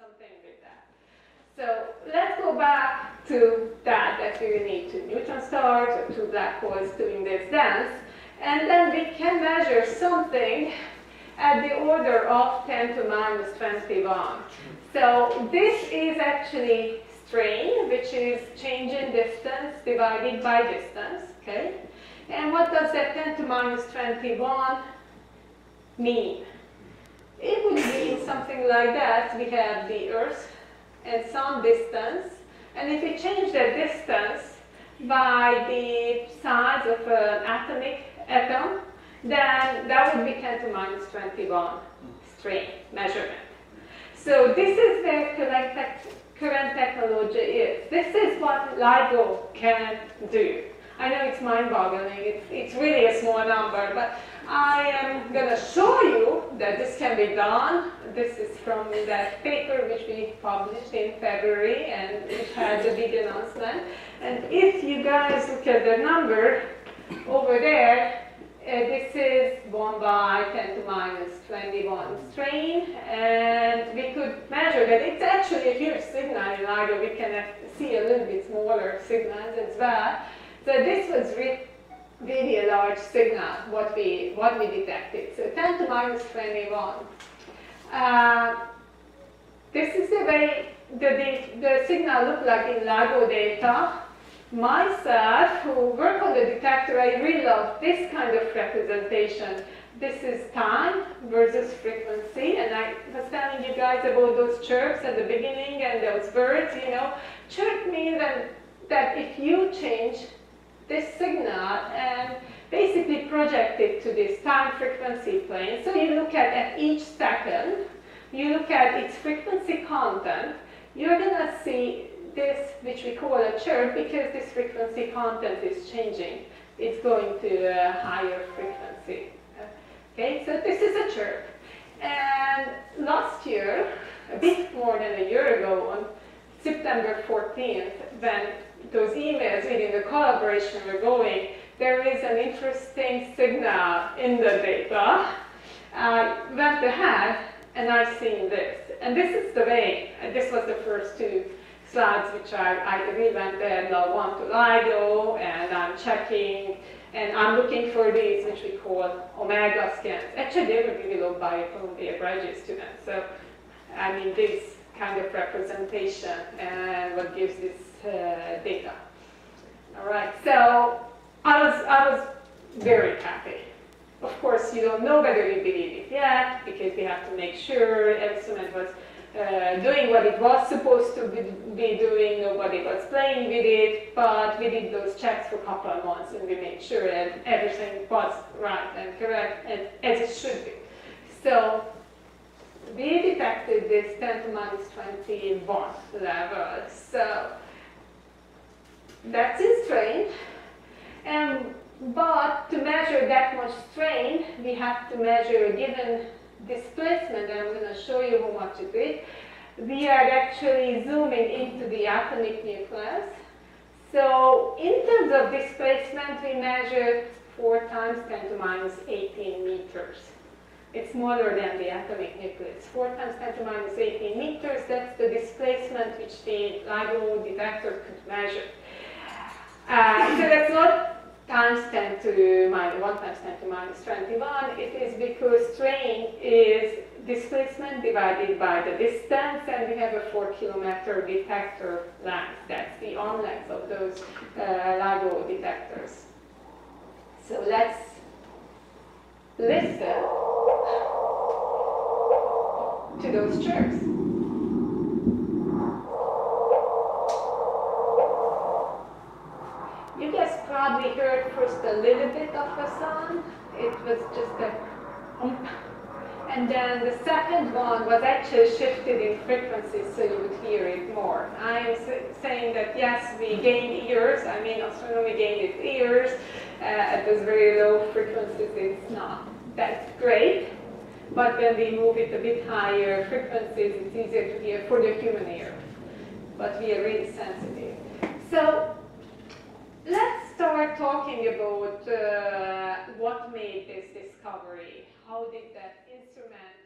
something with that. So let's go back to that we need two neutron stars or two black holes doing this dance, and then we can measure something at the order of 10 to minus 21. So this is actually strain, which is change in distance divided by distance, okay? And what does that 10 to minus 21 mean? It would mean something like that. We have the Earth and some distance, and if we change that distance by the size of an atomic atom, then that would be 10 to minus 21 strain measurement. So this is where current technology is. This is what LIGO can do. I know it's mind-boggling, it's really a small number, but I am going to show you that this can be done. This is from that paper which we published in February and which had a big announcement. And if you guys look at the number over there, this is 1 by 10 to minus 21 strain, and we could measure that. It's actually a huge signal in LIGO. We can see a little bit smaller signals as well. So this was really a large signal, what we detected. So 10 to minus 21. This is the way the signal looked like in LIGO data. Myself, who work on the detector, I really love this kind of representation. This is time versus frequency, and I was telling you guys about those chirps at the beginning and those birds, you know. Chirp means that if you change this signal and basically project it to this time-frequency plane, so you look at each second, you look at its frequency content, you're going to see this, which we call a chirp, because this frequency content is changing. It's going to a higher frequency. Okay, so this is a chirp. And last year, a bit more than a year ago, on September 14th, when those emails within the collaboration were going, there is an interesting signal in the data. I went ahead and I seen this. And this is the way, this was the first two slides which I revamped and one to LIGO, and I'm checking, and I'm looking for these which we call omega scans. Actually, they were developed by a Columbia graduate student. So, I mean, this kind of representation and what gives this data. All right, so I was very happy. Of course, you don't know whether you believe it yet, because we have to make sure every instrument was doing what it was supposed to be doing. Nobody was playing with it, but we did those checks for a couple of months and we made sure that everything was right and correct and as it should be. So we detected this 10 to minus 21 level. So that's in strain. But to measure that much strain, we have to measure a given displacement, and I'm going to show you how much it is. We are actually zooming into the atomic nucleus. So in terms of displacement, we measured 4 times 10 to minus 18 meters. It's smaller than the atomic nucleus. 4 times 10 to minus 18 meters, that's the displacement which the LIGO detector could measure. So that's not times 10 to minus 1 times 10 to minus 21. It is because strain is displacement divided by the distance, and we have a 4-kilometer detector length. That's the arm length of those LIGO detectors. So let's listen to those chirps. You guys probably heard first a little bit of a sound. It was just a and then the second one was actually shifted in frequency, so you would hear it more. I am saying that yes, we gained ears. I mean, astronomy gained its ears at those very low frequencies. It's not that great, but when we move it a bit higher frequencies, it's easier to hear for the human ear. But we are really sensitive. So let's start talking about what made this discovery. How did that instrument